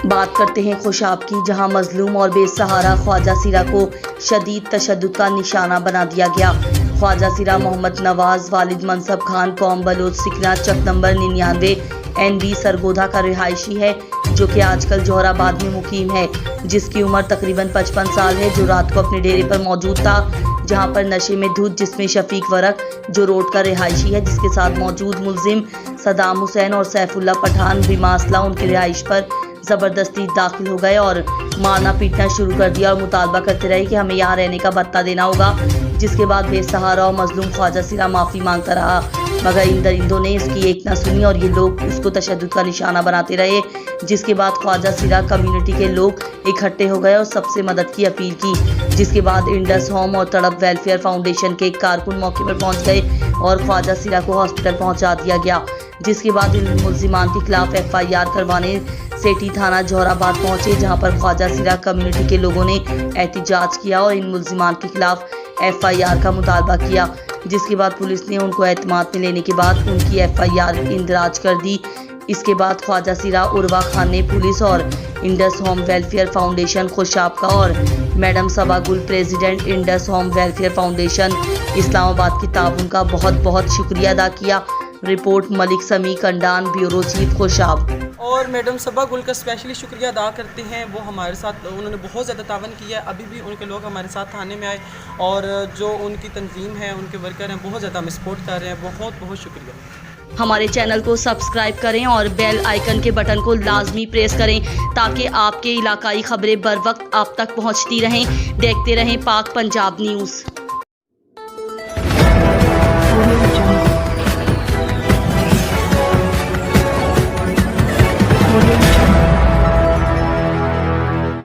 बात करते हैं खुशाब की, जहां मजलूम और बेसहारा ख्वाजा सिरा को शदीद तशद्दुद का निशाना बना दिया गया। ख्वाजा सिरा मोहम्मद नवाज वालिद मनसब खान कौम बलोच सिकना चक नंबर 99 NB सरगोधा का रिहायशी है, जो कि आजकल जोहराबाद में मुकीम है, जिसकी उम्र तकरीबन 55 साल है, जो रात को अपने डेरे पर मौजूद था, जहां पर नशे में धुत जिसमें शफीक वरक जो रोड का रिहायशी है, जिसके साथ मौजूद मुलजिम सदाम हुसैन और सैफुल्ला पठान बिमासला उनकी रिहाइश पर ज़बरदस्ती दाखिल हो गए और मारना पीटना शुरू कर दिया और मुतालबा करते रहे कि हमें यहाँ रहने का भत्ता देना होगा। जिसके बाद बेसहारा और मजलूम ख्वाजा सिरा माफ़ी मांगता रहा, मगर इन दरिंदों ने इसकी एक न सुनी और ये लोग उसको तशद्दुद का निशाना बनाते रहे। जिसके बाद ख्वाजा सिरा कम्युनिटी के लोग इकट्ठे हो गए और सबसे मदद की अपील की। जिसके बाद इंडस होम और तड़प वेलफेयर फाउंडेशन के कारकुन मौके पर पहुंच गए और ख्वाजा सिरा को हॉस्पिटल पहुंचा दिया गया। जिसके बाद इन मुल्जिमान के खिलाफ FIR करवाने सेठी थाना जोहराबाद पहुंचे, जहां पर ख्वाजा सिरा कम्युनिटी के लोगों ने एहतिजाज किया और इन मुल्जिमान के खिलाफ FIR का मुतालबा किया। जिसके बाद पुलिस ने उनको एतमाद में लेने के बाद उनकी FIR इंदराज कर दी। इसके बाद ख्वाजा सिरा उर्वा खान ने पुलिस और Indus home welfare foundation Khushab का और मैडम सबा गुल president Indus home welfare foundation Islamabad की ताउन का बहुत बहुत शुक्रिया अदा किया। रिपोर्ट मलिक समी कंडान, ब्यूरो चीफ खुशाब। और मैडम सबा गुल का स्पेशली शुक्रिया अदा करते हैं, वो हमारे साथ उन्होंने बहुत ज़्यादा तावन किया है। अभी भी उनके लोग हमारे साथ थाने में आए और जो उनकी तंजीम है, उनके वर्कर हैं, बहुत ज़्यादा हमें सपोर्ट कर रहे हैं। बहुत बहुत शुक्रिया। हमारे चैनल को सब्सक्राइब करें और बेल आइकन के बटन को लाजमी प्रेस करें, ताकि आपके इलाकाई खबरें बर वक्त आप तक पहुंचती रहें। देखते रहें पाक पंजाब न्यूज़।